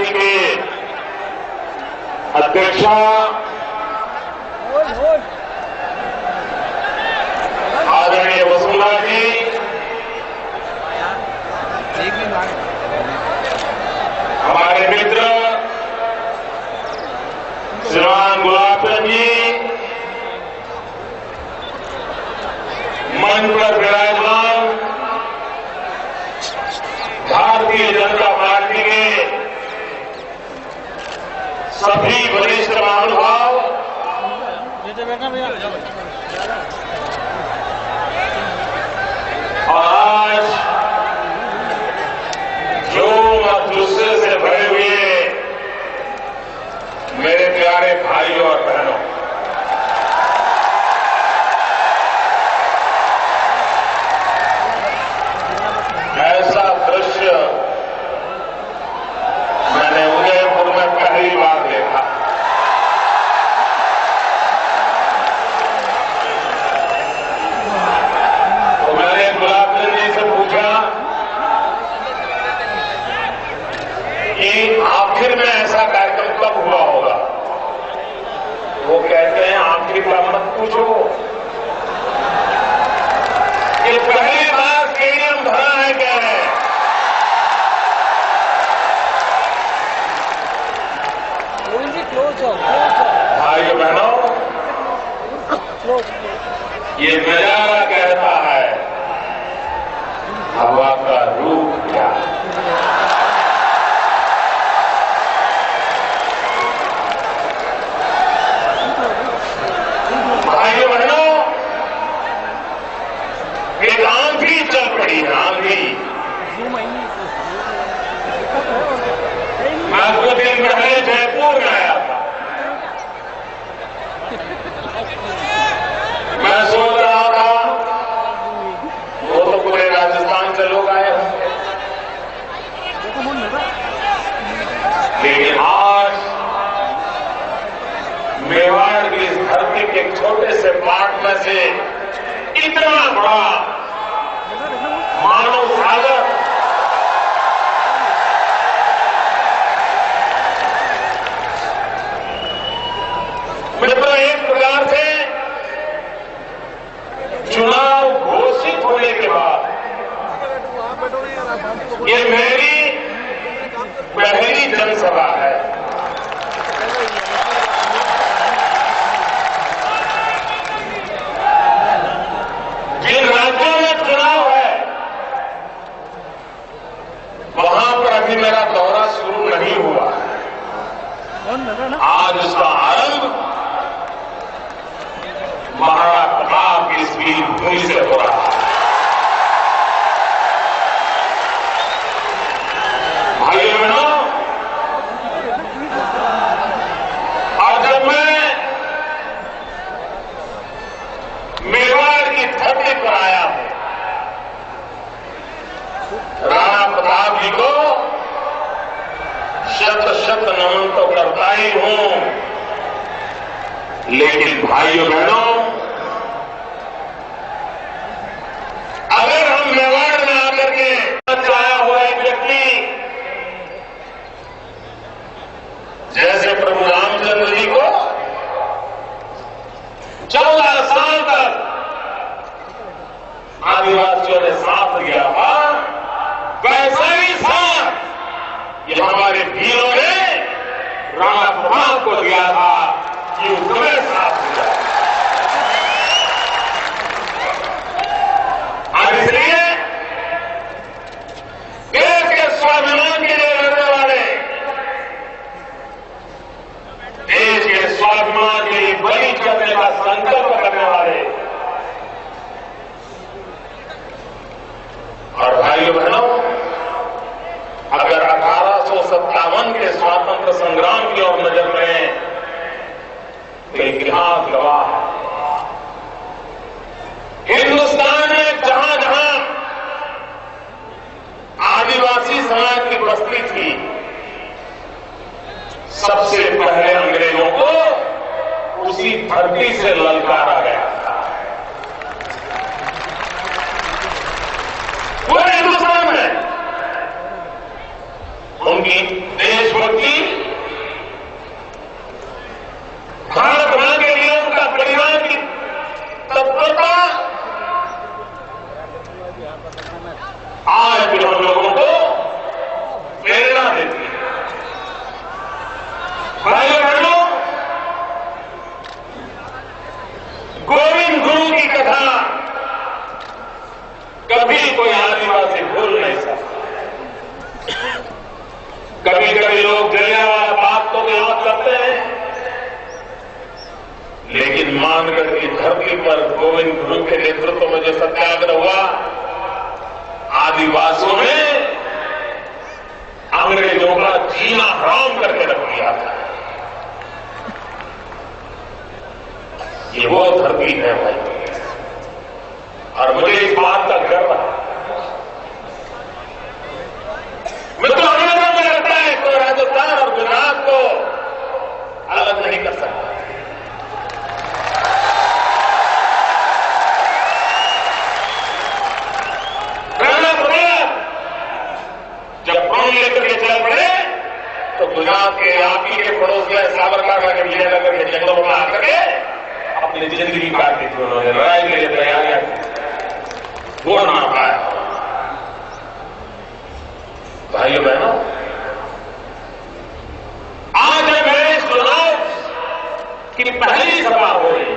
Party के अध्यक्षा आदरणीय वसुंधरा जी, हमारे मित्र श्रीमान गुलाब चंद जी, मंच पर विराजमान भारतीय जनता पार्टी के सभी वरिष्ठ महानुभाव, और आज जोम और जुस्से से भरे हुए मेरे प्यारे भाइयों और बहनों, ऐसा दृश्य मैंने उदयपुर में पहली बार देखा। तो मैंने गुलाब चंद जी से पूछा कि आखिर में ऐसा कार्यक्रम कब हुआ होगा। वो कहते हैं आखिर का मत पूछो, ये पहली बार स्टेडियम भरा है क्या है। भाइयों बहनों, ये नजारा कहता है हवा का रूप क्या है। भाइयों बहनों, एक आंधी चल पड़ी है, आंधी। मैं कुछ दिन पहले जयपुर में आया था। मैं सोच रहा था वो तो पूरे राजस्थान से लोग आए होंगे, लेकिन आज मेवाड़ की इस धरती के छोटे से पार्ट में से इतना बड़ा मानव सागर मित्र, एक प्रकार से चुनाव घोषित होने के बाद ये मेरी पहली जनसभा है। जिन राज्यों में चुनाव है वहां पर अभी मेरा दौरा शुरू नहीं हुआ है। आज उसका आरंभ महाराणा प्रताप की इस वीर भूमि से हो रहा है। भाइयों बहनों, और जब मैं मेवाड़ की धरती पर आया हूं, राणा प्रताप जी को शत शत नमन तो करता ही हूं, लेकिन भाइयों बहनों, अगर हम मेवाड़ में आकर के आया हुआ एक व्यक्ति जैसे प्रभु रामचंद्र जी को 14 साल तक आदिवासियों ने साथ दिया था, वैसा ही साथ ये हमारे वीरों ने राणा प्रताप को दिया था कि उसने साथ दिया। और इसलिए देश के स्वाभिमान के लिए लड़ने वाले, देश के स्वाभिमान के लिए बलि चढ़ने का संकल्प करने वाले, और भाइयों बहनों, अगर 1857 के स्वातंत्र संग्राम की ओर नजर करें तो इतिहास गवाह है। हिंदुस्तान में जहां जहां आदिवासी समाज की बस्ती थी, सबसे पहले अंग्रेजों को उसी धरती से ललकारा गया था। पूरे हिंदुस्तान में उनकी देशभक्ति कोई आदिवासी भूल नहीं सकता। कभी कभी लोग जलियांवाला बाग तो याद करते हैं, लेकिन मानगढ़ की धरती पर गोविंद गुरु के नेतृत्व में जो सत्याग्रह हुआ, आदिवासियों ने अंग्रेजों का जीना हराम करके रख दिया था। ये वो धरती है भाई, और मुझे इस बात का गर्व है। मैं तो हमेशा में लगता है तो राजस्थान और गुजरात को अलग नहीं कर सकता। जब प्रण लेकर के चल पड़े तो गुजरात के आप ही के पड़ोस में साबरकांठा विजयनगर के जंगलों में आकर के अपनी जिंदगी काट दी थी। उन्होंने लड़ाई के लिए तैयारियां की, वो ना पाया। भाइयों बहनों, आज मेरे चुनाव की पहली सभा हो रही।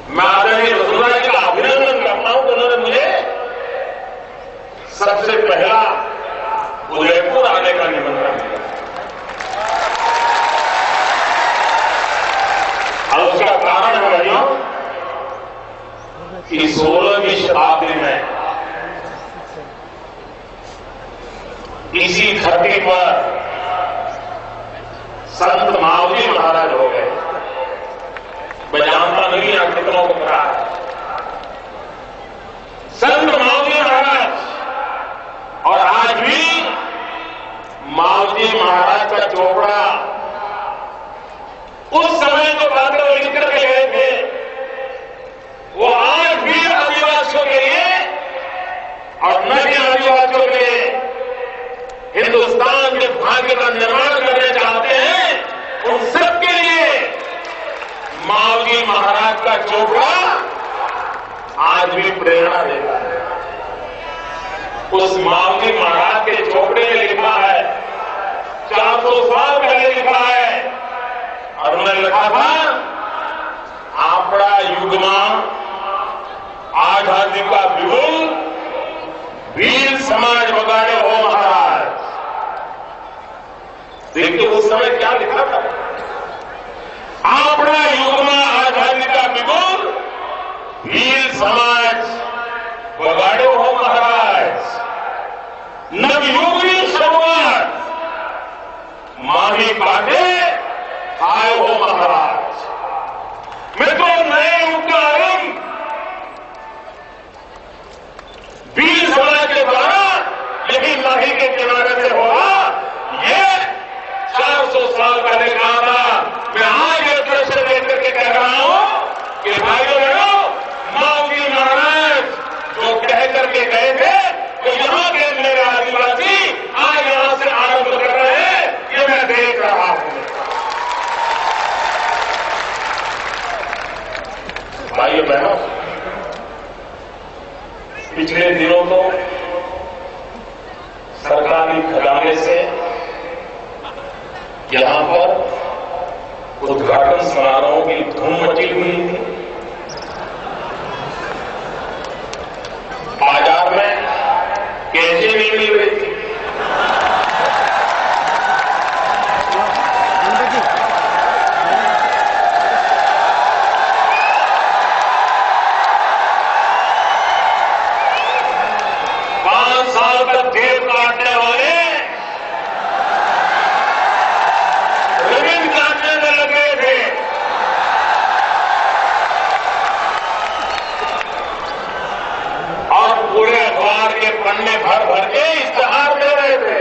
मैं आदरणीय वसुंधरा जी का अभिनंदन करता हूं कि उन्होंने मुझे सबसे पहला उदयपुर आने का निमंत्रण दिया। और उसका कारण है भाइयों कि 16वीं शताब्दी में इसी धरती पर संत मावजी महाराज हो गए। मैं जानता नहीं है कितनों को पता है। संत मावजी महाराज, और आज भी मावजी महाराज का चोपड़ा उस समय जो बातें वो लिख करके गए थे, वो आज भी आदिवासियों के लिए और न भी आदिवासियों के लिए हिंदुस्तान के भाग्य का निर्माण करना चाहते हैं, उन सबके लिए मावजी महाराज का चोपड़ा आज भी प्रेरणा देता है। उस मावजी महाराज के चोपड़े में लिखा है, 400 साल पहले लिखा है, और उन्होंने लिखा था, आपड़ा युगमा आजादी का बिगुल वीर समाज बगाड़े हो महाराज। देखिए उस समय क्या लिखा था, आपड़ा युगमा आजादी का बिगुल वीर समाज बगाड़े हो महाराज। नवयुग की शुरुआत माही बाटे आए हो महाराज। मित्रों, नए युग का आरंभ वीर समाज के द्वारा यही माही के किनारे से होगा। ये 400 साल पहले कहा था। मैं आज ये दृश्य देख करके कह रहा हूं कि भाइयों बहनों, मावजी महाराज जो कह करके गए थे, तो यहां के मेरे आदिवासी आज यहां से आरंभ कर रहे हैं, ये मैं देख रहा हूं। भाइयों बहनों, पिछले दिनों तो सरकारी खजाने से यहां पर उद्घाटन समारोहों की धूम मची हुई थी। बाजार में कैसे नहीं मिल रही थी। पन्ने भर भर के इश्तेहार दे रहे थे,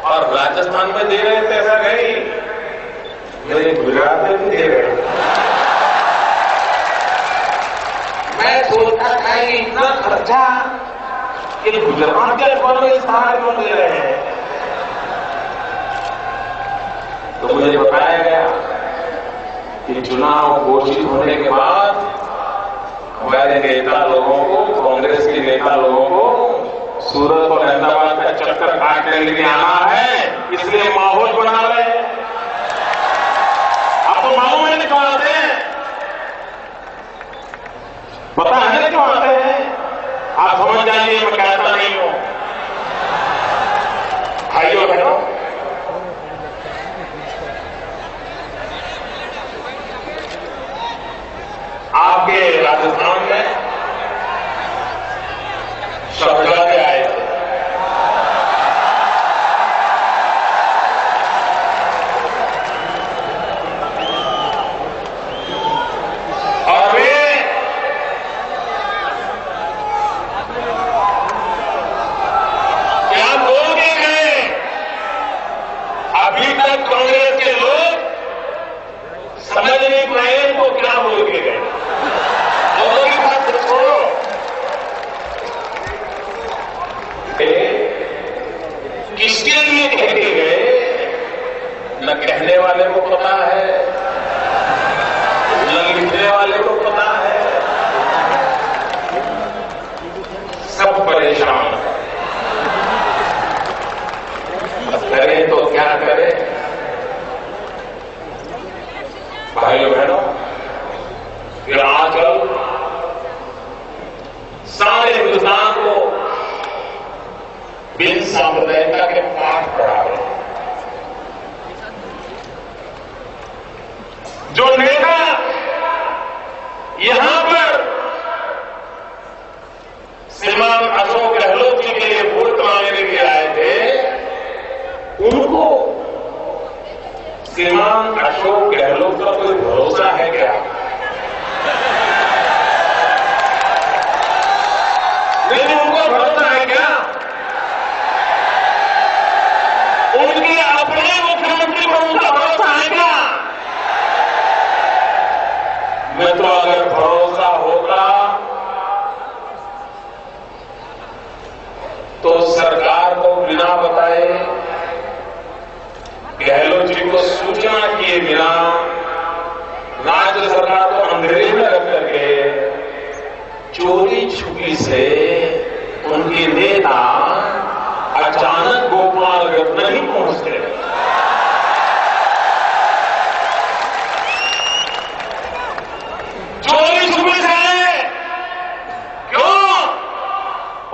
और राजस्थान में दे रहे थे ऐसा नहीं, मेरे गुजरात में भी दे रहे थे। मैं सोचता था कि इतना खर्चा कि गुजरात के अखबार में इश्तेहार क्यों दे रहे हैं। तो मुझे बताया गया कि चुनाव घोषित होने के बाद हमारे नेता लोगों को, कांग्रेस के नेता लोगों को सूरत और अहमदाबाद का चक्कर काटने के लिए आना है, इसलिए माहौल बना रहे हैं। आप तो माहौल में निकालते हैं। पता है ना क्यों आते हैं? आप समझ जाइए, मैं कहता नहीं हूं। भाइयों बहनों, आपके राजस्थान में शौचालय आए थे। और वे क्या बोल के गए? अभी तक कांग्रेस के लोग समझ नहीं पाए वो क्या बोल के गए। लोगों की बात छोड़ो, किसके लिए कह के गए न कहने वाले को पता है, न लिखने वाले को पता है। सब परेशान है। अब करें तो क्या करें? भाइयों बहनों, फिर आजकल सारे हिंदुस्तान को बिन सांप्रदायिकता के पाठ पढ़ा रहे हैं। जो नेता यहां पर श्रीमान अशोक गहलोत जी के लिए वोट मांगने के लिए आए थे, उनको श्रीमान अशोक गहलोत का कोई भरोसा है क्या? नहीं, उनको भरोसा है क्या? उनके अपने मुख्यमंत्री पर उनका भरोसा है क्या? मैं तो अगर भरोसा होगा तो सरकार को बिना बताए, गहलोत जी को सूचना किए बिना राज्य सरकार को अंधेरे में रख करके चोरी छुपी से उनके नेता अचानक गोपालगंज नहीं पहुंचते। चोरी छुपी से क्यों?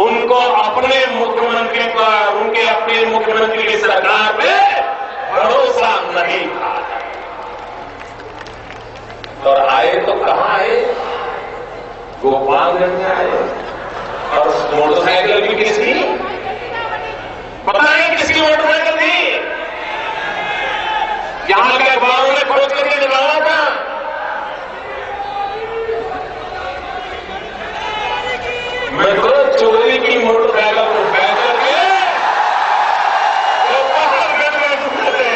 उनको अपने मुख्यमंत्री पर, उनके अपने मुख्यमंत्री की सरकार पे भरोसा नहीं था। और आए तो कहां आए? गोपालगंज में आए। और मोटरसाइकिल भी किसकी? पता है किसकी मोटरसाइकिल थी? यहां के अखबारों ने खोज करके निकाला था। मैं तो चोरी की मोटरसाइकिल को बैठ करके गोपालगंज में घूमते थे।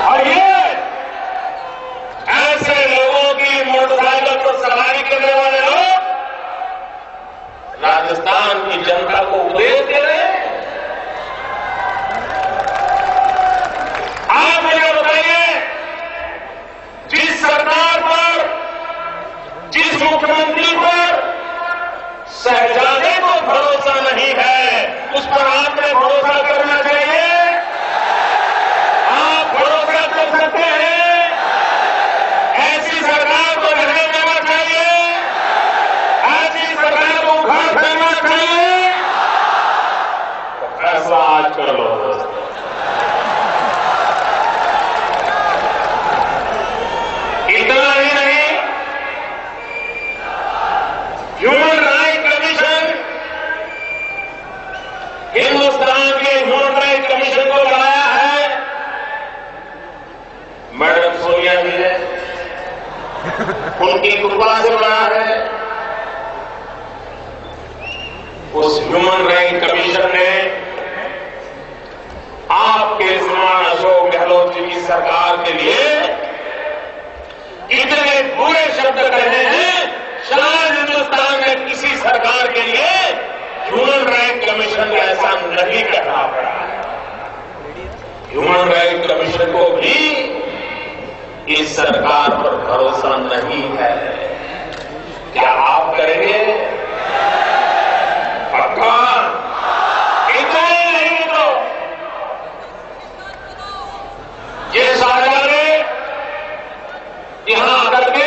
और ये ऐसे लोगों की मोटरसाइकिल पर सवारी करने वाले लोग राजस्थान की जनता को उपदेश दे रहे हैं। आप मुझे बताइए, जिस सरकार पर, जिस मुख्यमंत्री पर शहजादे को भरोसा नहीं है, उस पर आपने भरोसा करना चाहिए। आप भरोसा कर सकते हैं। ऐसी सरकार को रहने देना चाहिए, ऐसी सरकार को उखाड़ देना चाहिए। तो ऐसा आज कर लो। इतना ही नहीं, ह्यूमन राइट कमीशन, हिंदुस्तान के ह्यूमन राइट कमीशन को बनाया है मैडम सोनिया जी ने, उनकी कृपा से बना है। उस ह्यूमन राइट कमीशन ने आपके श्रीमान अशोक गहलोत जी की सरकार के लिए इतने बुरे शब्द कहे हैं, शायद हिंदुस्तान में किसी सरकार के लिए ह्यूमन राइट कमीशन ने ऐसा नहीं कहना पड़ा है। ह्यूमन राइट कमीशन को भी इस सरकार पर भरोसा नहीं है। क्या आप करेंगे? पक्का? इतना ही नहीं तो ये सारे यहां आकर के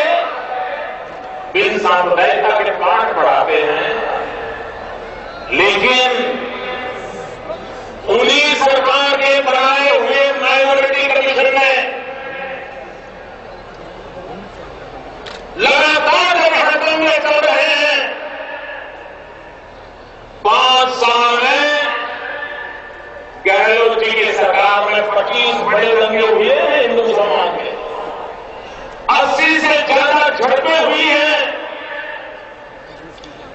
बिहार में 25 बड़े दंगे हुए हैं हिंदू मुसलमान के, 80 से ज्यादा झड़पें हुई हैं,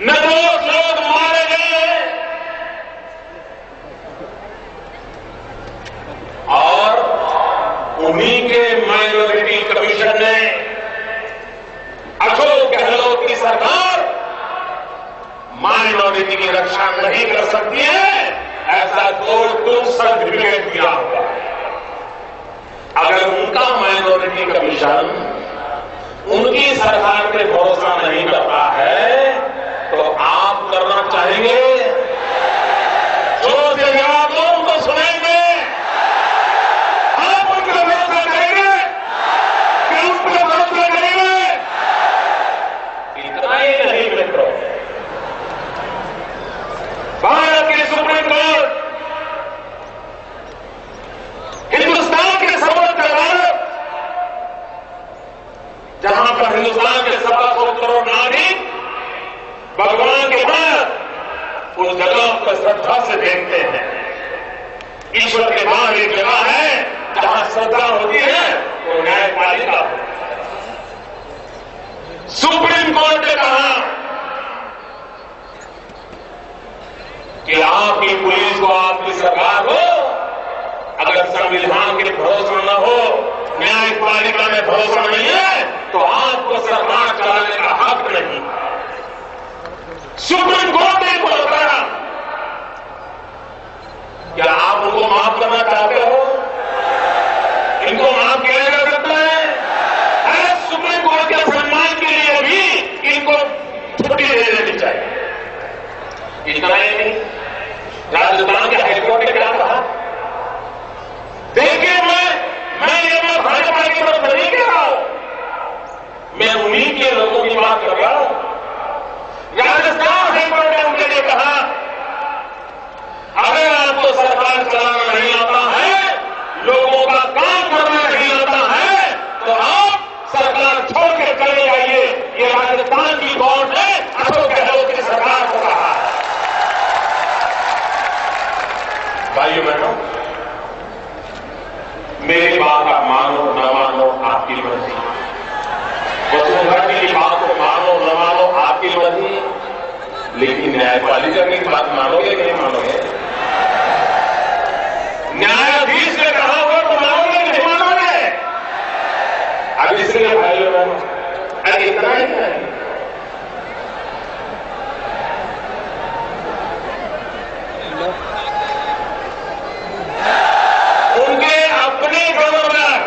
निर्दोष लोग मारे गए हैं और उन्हीं के माइनॉरिटी कमीशन ने अशोक गहलोत की सरकार माइनॉरिटी की रक्षा नहीं कर सकती है, ऐसा कोर्ट सर्टिफिकेट दिया हुआ है। अगर उनका माइनॉरिटी कमीशन उनकी सरकार पे भरोसा नहीं करता है तो आप करना चाहेंगे? जोर से जवाब दो, उनको सुनेंगे? आप उन पर भरोसा करेंगे? क्या उन पर भरोसा करेंगे? इतना ही नहीं मित्रों, भारत की सुप्रीम कोर्ट, हिंदुस्तान के सर्वोच्च अदालत, जहां पर हिंदुस्तान के 1.25 करोड़ नागरिक भगवान के बाद उस जगह पर श्रद्धा से देखते हैं। ईश्वर के बाद एक जगह है जहां श्रद्धा होती है वो न्यायपालिका होती है। सुप्रीम कोर्ट ने कहा कि आपकी पुलिस को, आपकी सरकार को अगर संविधान के भरोसा न हो, न्यायपालिका में भरोसा नहीं है तो आपको सरकार चलाने का हक नहीं। सुप्रीम कोर्ट ने बताया, क्या आप उनको माफ करना चाहते हो? इनको माफ किया जा सकता है? अरे सुप्रीम कोर्ट के सम्मान के लिए भी इनको छुट्टी दे देनी चाहिए। इतना ही नहीं, राजस्थान के हाईकोर्ट ने क्या कहा? देखिए, मैं ये बात भाजपा की तरफ नहीं कह रहा हूं, मैं उन्हीं के लोगों की बात कर रहा हूं। राजस्थान हाईकोर्ट ने उनके लिए कहा, अगर आपको सरकार चलाना नहीं आता है, लोगों का काम करना नहीं आता है, तो आप सरकार छोड़ के चले जाइए। ये राजस्थान की कोर्ट ने अशोक गहलोत की सरकार को कहा है। भाइयों बहनों, मेरी बात आप मानो न मानो आपकी मर्जी, वसुंधरा जी की बात को मानो न मानो आपकी मर्जी, लेकिन न्यायपालिका की बात मानोगे कि नहीं मानोगे? न्यायाधीश ने कहा हुआ तो मानोगे कि नहीं मानोगे? अब इसलिए भाइयों बहनों, अरे इतना ही है, उनके अपने गवर्नर,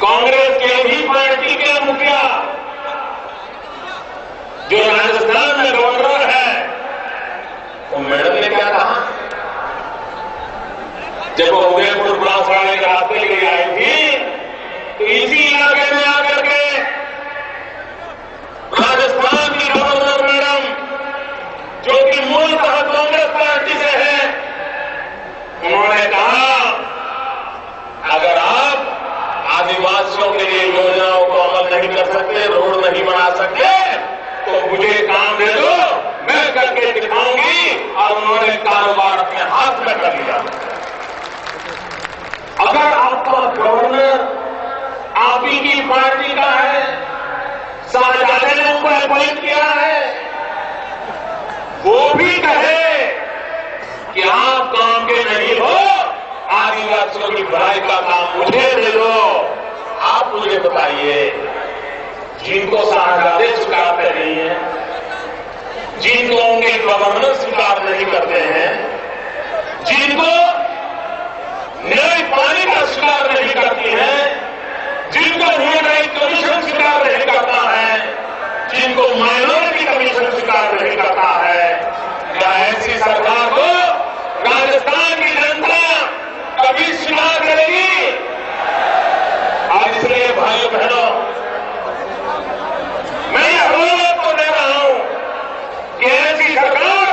कांग्रेस के ही पार्टी के मुखिया जो राजस्थान में गवर्नर है, तो मैडम ने क्या कहा? जब वो उदयपुर बांसवाड़े के रास्ते के लिए आई थी तो इसी इलाके में आकर के राजस्थान की गवर्नर मैडम, जो कि मूलतः कांग्रेस पार्टी से है, उन्होंने कहा अगर आप आदिवासियों के लिए योजनाओं को अमल नहीं कर सकते, रोड नहीं बना सकते, तो मुझे काम दे दो, मैं करके दिखाऊंगी। और उन्होंने कारोबार अपने हाथ में कर लिया। अगर आपका गवर्नर आप ही की पार्टी का है, शाहजादे ने उनको अपॉइंट किया है, वो भी कहे कि आप काम के नहीं हो, आदिवासियों की भलाई का काम मुझे दे दो, आप मुझे बताइए, जिनको शाहजादे स्वीकारते नहीं है, जिनको उनके गवर्नर स्वीकार नहीं करते हैं, जिनको न्यायपालिका स्वीकार नहीं करती है, जिनको ह्यूमन राइट कमीशन स्वीकार नहीं करता है, जिनको माइनॉरिटी कमीशन स्वीकार नहीं करता है, क्या ऐसी सरकार को राजस्थान की जनता कभी स्वीकार करेगी? आज इसलिए भाइयों बहनों, मैं अनुरोध को दे रहा हूं कि ऐसी सरकार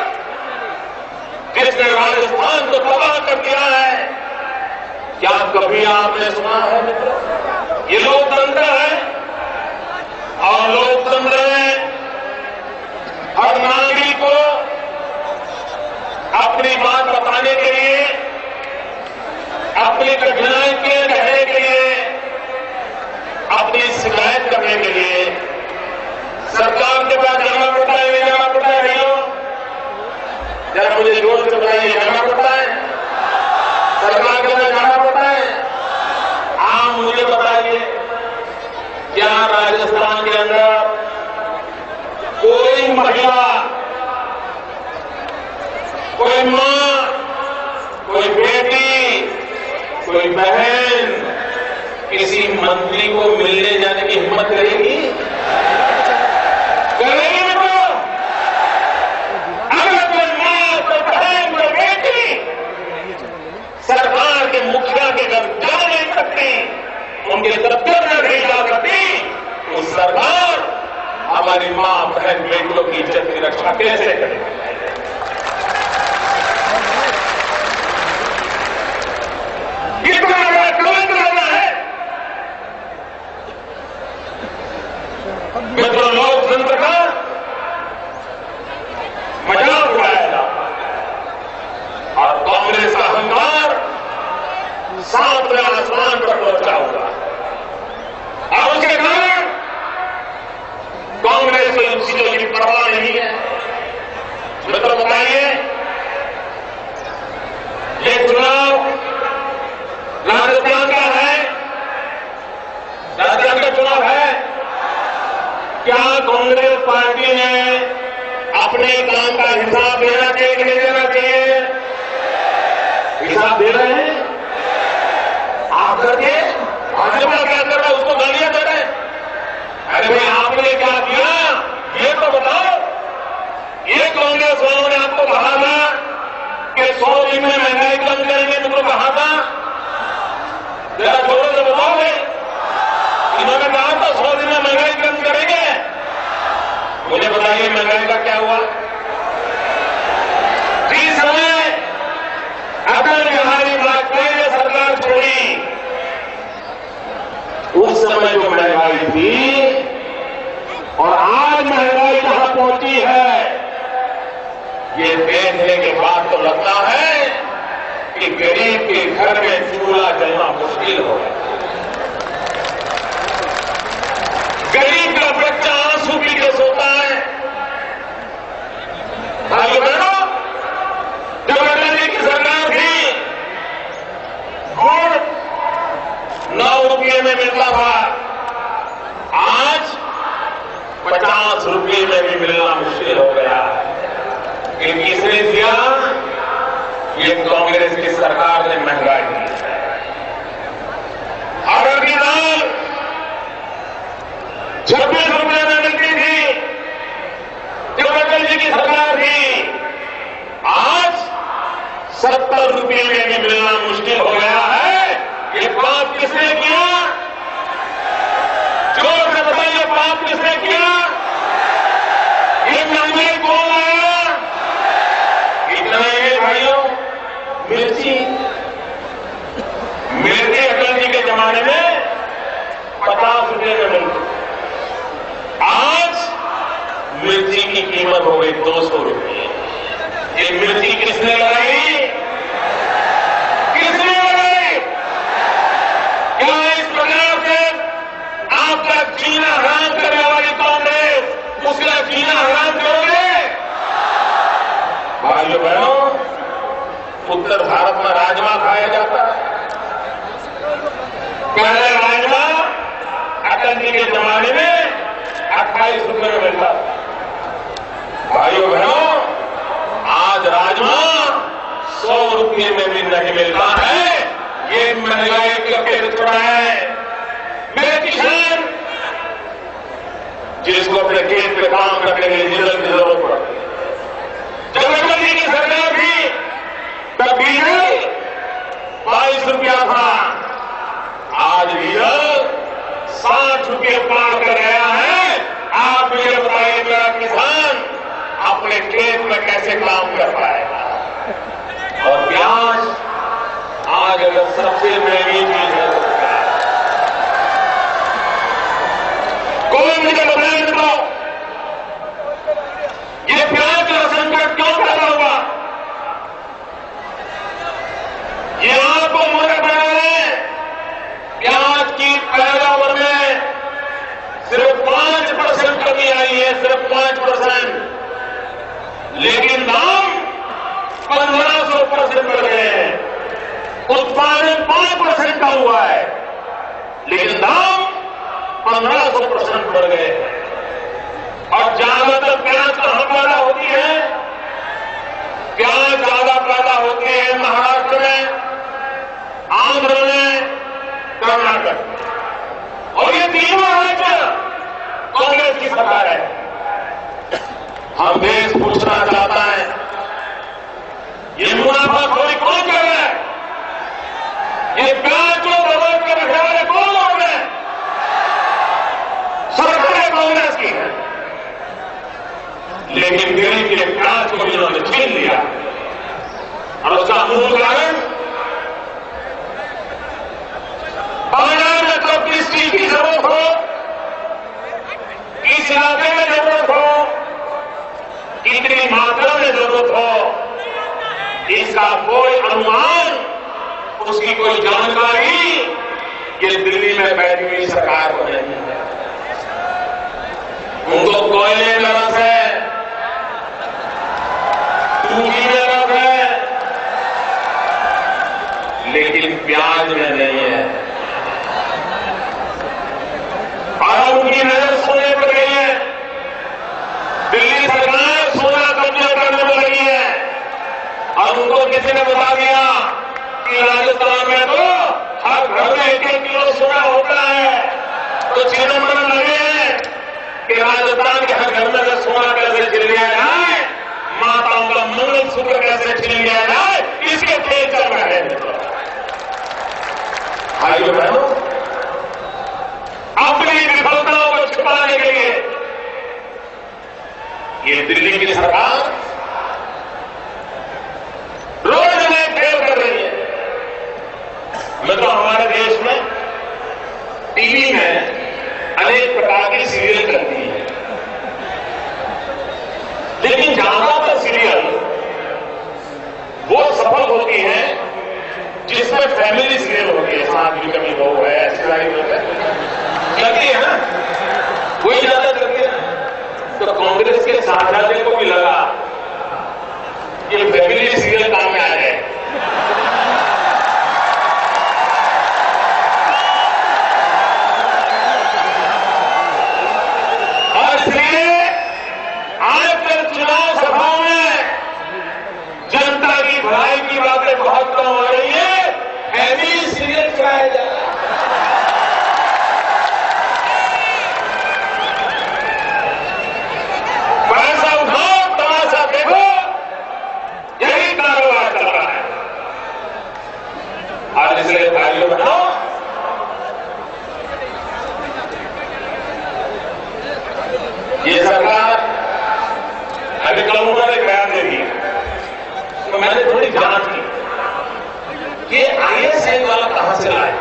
जिसने राजस्थान को तबाह कर दिया है, क्या कभी आपने सुना है मित्रों? ये लोकतंत्र है और लोकतंत्र में हर नागरिक को अपनी बात बताने के लिए अपनी कठिनाई के रहने के लिए, अपनी शिकायत करने के लिए सरकार के पास जाना पड़ता है, नहीं जाना पड़ता है भैया? जरा मुझे जोर से बताइए, जाना पड़ता है? सरकार के पास जाना पड़ता है? आप मुझे बताइए, क्या राजस्थान के अंदर कोई महिला, कोई मां, कोई बेटी, कोई बहन किसी मंत्री को मिलने जाने की हिम्मत करेगी? करेगी मित्रों? अगर कोई मां, कोई बहन, कोई बेटी सरकार के मुखिया के घर जा नहीं सकती, उनके दफ्तर में नहीं जा सकती, तो सरकार हमारी मां, बहन, बेटियों की इज्जत की रक्षा कैसे करेगी? कितना बड़ा कलंक लगा है। मित्रों, लोकतंत्र का मजाक उड़ाया जाता है और कांग्रेस का अहंकार सातवें आसमान पर पहुंचा हुआ है और उसके कारण कांग्रेस को इन चीजों की परवाह नहीं है। मित्रों, बताइए, ये चुनाव राजस्थान का है, राजस्थान का चुनाव है। क्या कांग्रेस पार्टी ने अपने काम का हिसाब देना चाहिए कि नहीं देना चाहिए? हिसाब दे रहे हैं आप करके? भाजपा क्या कर रहा है, उसको गालियां दे रहे हैं? अरे भाई, आपने क्या किया ये तो बताओ। ये कांग्रेस वालों ने आपको कहा था कि 100 दिन में महंगाई कम करेंगे, तुमको कहा था? जरा जोरों से बताओगे। इन्होंने कहा था 100 दिन में महंगाई कम करेंगे। मुझे बताइए, महंगाई का क्या हुआ? जिस समय अटल बिहारी वाजपेयी ने सरकार छोड़ी, उस समय जो महंगाई थी और आज महंगाई कहां पहुंची है, ये देखने के बाद तो लगता है कि गरीब के घर में चूल्हा जलना मुश्किल हो गया। गरीब का बच्चा आंसू पी के सोता है। भाइयों बहनों, जब अटल जी की सरकार थी, गुड़ 9 रुपये में मिलता था, आज 50 रुपये में भी मिलना मुश्किल हो गया। ये किसने दिया? ये कांग्रेस की सरकार ने महंगाई दी है। अरहर की दाल 26 रुपये में मिलती थी जब अटल जी की सरकार थी, आज 70 रुपये में भी मिलना मुश्किल हो गया है। ये पाप किसने किया? जोर से बताइए, पाप किसने किया? ये महंगाई कौन लाया? इतना ही भाइयों, मिर्ची अटल जी के जमाने में 50 रुपये में मिलती, आज मिर्ची की कीमत हो गई 200 रुपये। ये मिर्ची किसने लगाई? किसने लगाई? क्या इस प्रकार से आपका जीना हराम करने वाली कांग्रेस उसका जीना हराम करोगे? भाइयों बहनों, उत्तर भारत में राजमा खाया जाता है। पहले राजमा अटल जी के जमाने में 28 रुपये में मिलता था। भाइयों बहनों, आज राजमा 100 रुपये में भी नहीं मिलता है। ये महंगाई का पेड़ है। मेरे किसान जिसको अपने खेत में काम करने के लिए डीजल की जरूरत पड़ती है, जब अटल जी की सरकार थी तब डीजल 22 रुपया था, आज डीजल 60 रुपये पार कर गया है। आप मुझे बताइए, मेरा किसान अपने खेत में कैसे काम कर पाएगा? और प्याज आज अगर सबसे महंगी चीज है तो कोई मुझे बताए तो ये 5%, लेकिन दाम 1500% बढ़ गए हैं। उत्पादन 5% का हुआ है, लेकिन दाम 1500% बढ़ गए हैं। और ज्यादातर प्याज कहां पैदा होती है? प्याज ज्यादा पैदा होती है महाराष्ट्र में, आंध्र में, कर्नाटक, और ये तीनों राज्य कांग्रेस की सरकार है। हम देश पूछना चाहता है, ये मुनाफाखोरी कौन कर रहा है? ये प्याज को दबा के रखने वाले कौन लोग हैं? सरकार कांग्रेस की है, लेकिन दिल्ली के प्याज को इन्होंने छीन लिया। और उसका मूल कारण बाजार में तो किस चीज की जरूरत हो, किस इलाके में जरूरत हो, कितनी मात्रा में जरूरत हो, इसका कोई अनुमान, उसकी कोई जानकारी ये दिल्ली में बैठी हुई सरकार को नहीं है। उनको कोयले में रस है, दूधी में रस है, लेकिन प्याज में नहीं है। और उनकी नजर सोने पर गई है। दिल्ली सरकार सोना कब्जा करने में लगी है, और उनको किसी ने बता दिया कि राजस्थान में तो हर घर में 1-1 किलो सोना होता है। तो चिदम्बरम लगे हैं कि राजस्थान के हर घर में से सोना कैसे छिन लिया जाए, माताओं का मंगलसूत्र कैसे छिन लिया जाए, इसके खेल चल रहे हैं। भाइयों बहनों, अपनी विफलताओं को छुपाने के लिए ये दिल्ली की सरकार रोज नए खेल कर रही है। मैं तो हमारे देश में टीवी में अनेक प्रकार की सीरियल चलती है, लेकिन ज्यादातर सीरियल वो सफल होती है जिसमें फैमिली सीरियल होती है। साथ भी कभी बहू है, ऐसी सारी चलती है ना, वही ज्यादा चलती है। तो कांग्रेस के सांसद को भी लगा कि फैमिली सीरियल काम में आ जाए, और इसलिए आजकल चुनाव सभाओं में जनता की भलाई की बातें बहुत कम हो रही है, फैमिली सीरियल कराया जा रहा है। पैसा उठाओ, तमाशा देखो, यही कारोबार चल रहा है। और इसलिए भाइयों बहनों, ये सरकार अभी कल उन्होंने बयान दे दी, तो मैंने थोड़ी जांच की कि आईएसआई वाला कहां से लाए।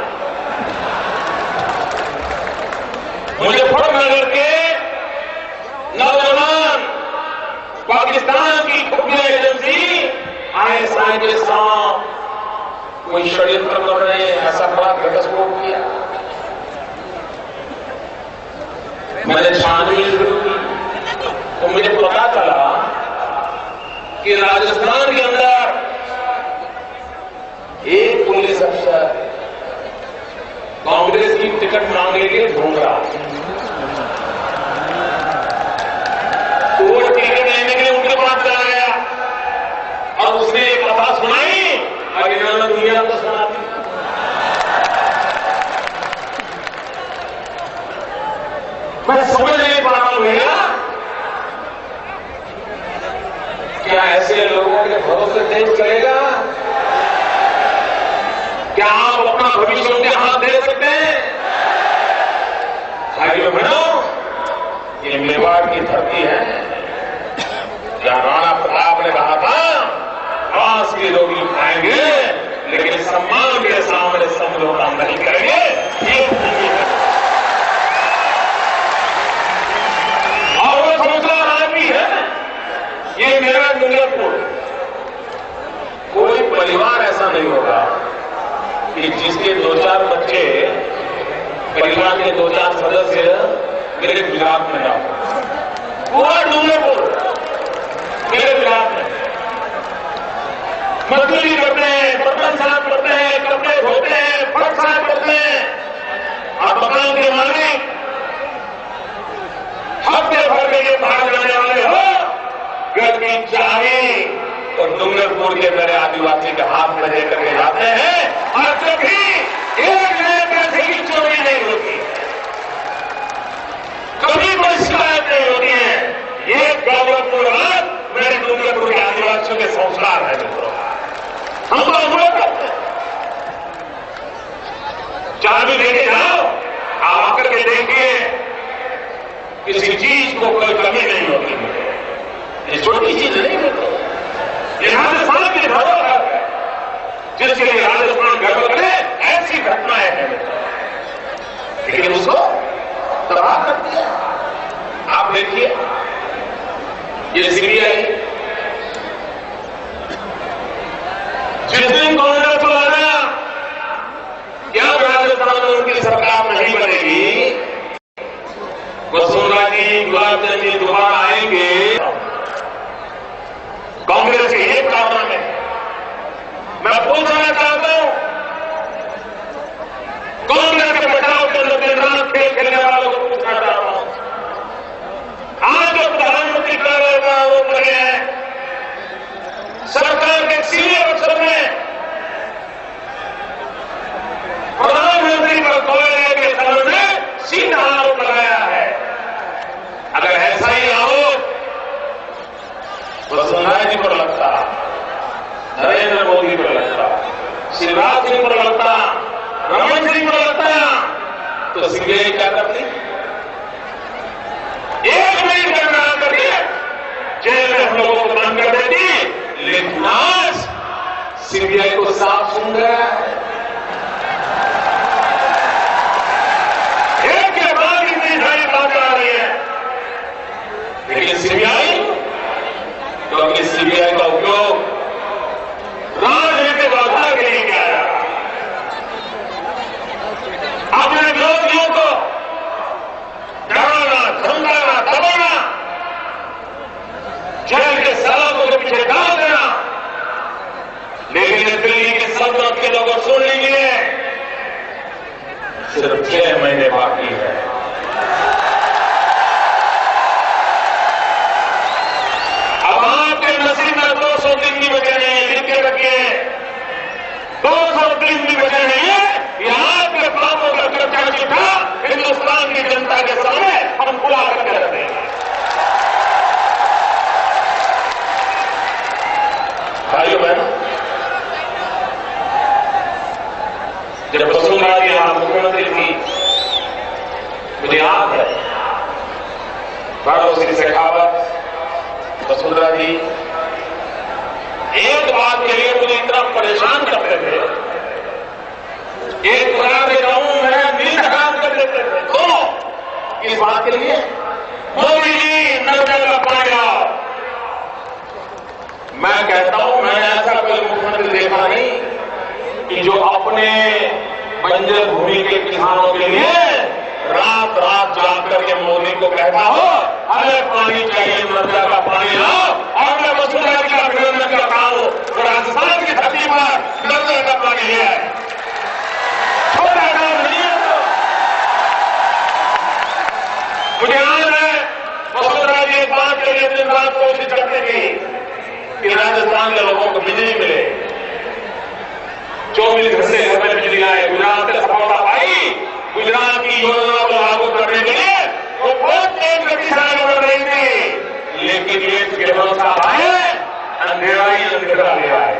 मुजफ्फरनगर के नौजवान पाकिस्तान की खुफिया एजेंसी आईएसआई के साथ कोई षड्यंत्र कर रहे हैं, ऐसा बड़ा घटस्फोट किया। मैंने छानबीन शुरू की तो मुझे पता चला कि राजस्थान के अंदर एक पुलिस अफसर कांग्रेस की टिकट मांगने के लिए ढूंढ रहा, तो वो टिकट लेने के लिए उनके पास चला गया और उसने एक कथा सुनाई और इन्होंने दुनिया को सुना दी। मैं समझ नहीं पा रहा हूं भैया, क्या ऐसे लोगों के भरोसे देश चलेगा? क्या आप अपना भविष्य उनके हाथ दे सकते हैं? भाइयों बहनों, ये मेवाड़ की धरती है जहां राणा प्रताप ने कहा था, मांस की रोटी खाएंगे लेकिन सम्मान के सामने समझौता नहीं करेंगे। ये भूमि है और वो दूसरा आदमी है, ये मेरा डूंगरपुर। कोई परिवार ऐसा नहीं होगा कि जिसके 2-4 बच्चे, परिवार के 2-4 सदस्य मेरे गुजरात में ना हो। पूरा डूंगरपुर मेरे विराट में मजदूरी करते हैं, बर्तन साफ करते हैं, कपड़े धोते हैं, फर्श साफ करते हैं। आप मकान के मालिक हफ्ते भर के लिए बाहर जाने वाले हो, गर्मी चाहे तो डूंगरपुर के मेरे आदिवासी के हाथ में लेकर के जाते हैं और कभी एक नए पैसे की चोरी नहीं होती, कभी कोई शिकायत नहीं होती है। ये गौरवपूर्ण मेरे डूंगरपुर के आदिवासियों के संस्कार है मित्रों। हम तो अनुभव करते हैं, चाबी लेके जाओ, आप आकर के देखिए किसी चीज को कोई कमी नहीं होती। ये छोटी चीज नहीं होती, ये राजस्थान की धरोहर है, जिसके लिए राजस्थान गर्व करे, ऐसी घटनाएं हैं लेकिन उसको तबाह कर दिया। आप देखिए ये सीबीआई जिस दिन कांग्रेस को लगा क्या राजस्थान में उनकी सरकार नहीं बनेगी, वसुंधरा जी, गुलाब चंद जी दोबारा आएंगे, कांग्रेस के एक कारण में मैं पूछना चाहता हूं, कांग्रेस के बचाव के अंदर दिन रात खेल खेलने वालों को पूछना चाहता हूं। आज जो प्रधानमंत्री कर रहे आरोप लगे हैं, सरकार के सीनियर अफसर ने प्रधानमंत्री पर कोयले के संबंध में सीधा आरोप लगाया है। अगर ऐसा ही आरोप वसुंधरा जी पर लगता, नरेंद्र मोदी पर लगता, शिवराज सिंह पर लगता, रमन सिंह पर लगता, तो सीबीआई क्या करती? एक मिनट का बना करके जेल में हम लोगों को बंद कर देती। लेकिन आज सीबीआई को साफ सुन गया है, एक के बाद इतनी सारी बातें आ रही है, लेकिन सीबीआई, क्योंकि सीबीआई का उपयोग राजनीतिक आधार के लिए किया जा रहा है। अपने विरोधियों को डराना, धमकाना, दबाना, जेल के सलाखों के पीछे डाल देना। लेकिन दिल्ली के सल्तनत के लोगों सुन लीजिए, सिर्फ 6 महीने बाकी है। अब आपके नसीब में 200 दिन भी बचे नहीं, लिख के रखिए, 200 दिन भी बचे नहीं है। ये आपके पापों का चर्चा चिट्ठा हिंदुस्तान की जनता के सामने हम खुला करके रख देंगे। भाइयों बहनों, जब वसुंधरा जी यहां मुख्यमंत्री थी, मुझे याद है भगत सिंह शेखावत, वसुंधरा जी एक बात के लिए मुझे इतना परेशान करते थे, एक प्रकार से कहूं मैं नींद हराम कर देते थे। तो इस बात के लिए मोदी जी नर्मदा का पानी लाओ। मैं कहता हूं मैंने ऐसा कोई मुख्यमंत्री देखा नहीं कि जो अपने बंजर भूमि के किसानों के लिए रात रात जाग करके मोदी को कहता हो हमें पानी चाहिए, नर्मदा का पानी लाओ, और मैं वसुंधरा जी का अभिनंदन करता हूं तो राजस्थान की धरती पर नर्मदा का पानी ले आए। छोटा काम नहीं है। मुझे याद है वसुंधरा जी एक बात के लिए दिन रात कोशिश करती थी कि राजस्थान के लोगों को बिजली मिले, 24 घंटे घर में बिजली आए। गुजरात ने सफलता पाई, गुजरात की योजना को लागू करने के लिए वो बहुत तेज गति से आगे बढ़ रही थी, लेकिन ये केवल साहब आए, अंधेरा ही अंधेरा ले आए।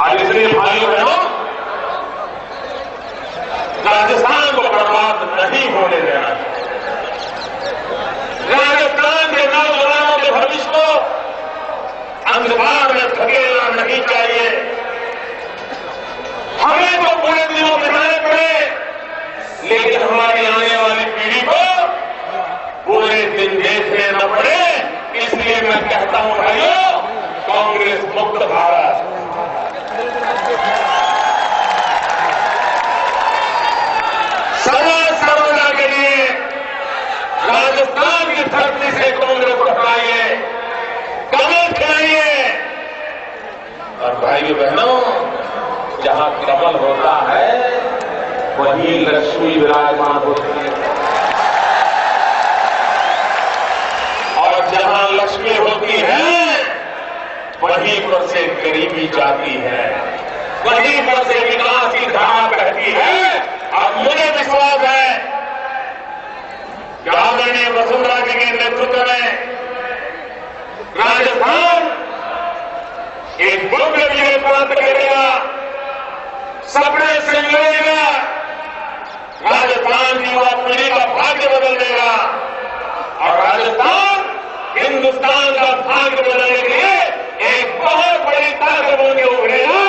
और इसलिए भाइयों बहनों, राजस्थान को बर्बाद नहीं होने देना। राजस्थान के नौजवानों के भविष्य को अंधकार में धकेलना नहीं चाहिए। हमें तो पूरे दिनों बिताने पड़े, लेकिन हमारी आने वाली पीढ़ी को पूरे दिन देखने न पड़े। इसलिए मैं कहता हूं भाइयों, कांग्रेस मुक्त भारत, समाज सर्वदा के राजस्थान की धरती से कांग्रेस को हटाइए, कमल खिलाइए। और भाइयों बहनों, जहां कमल होता है वहीं लक्ष्मी विराजमान होती है, और जहां लक्ष्मी होती है वहीं पर से गरीबी जाती है, वहीं पर से विकास की धारा बहती है। और मुझे विश्वास है कि आदरणीय वसुंधरा जी के नेतृत्व में राजस्थान एक भव्य विजय प्राप्त करेगा, सपने संजोएगा, राजस्थान की युवा पीढ़ी का भाग्य बदल देगा, और राजस्थान हिंदुस्तान का भाग्य बदलने के लिए एक बहुत बड़ी ताकत बन के उभरेगा।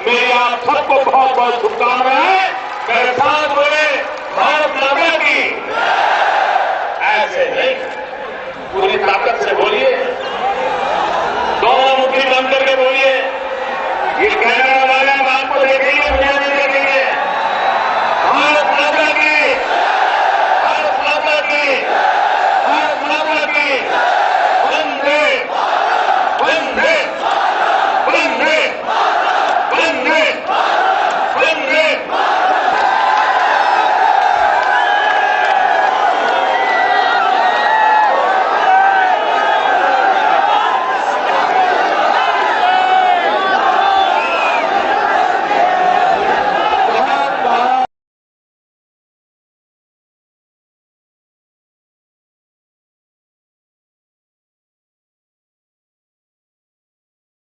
मेरी आप सबको बहुत बहुत शुभकामनाएं।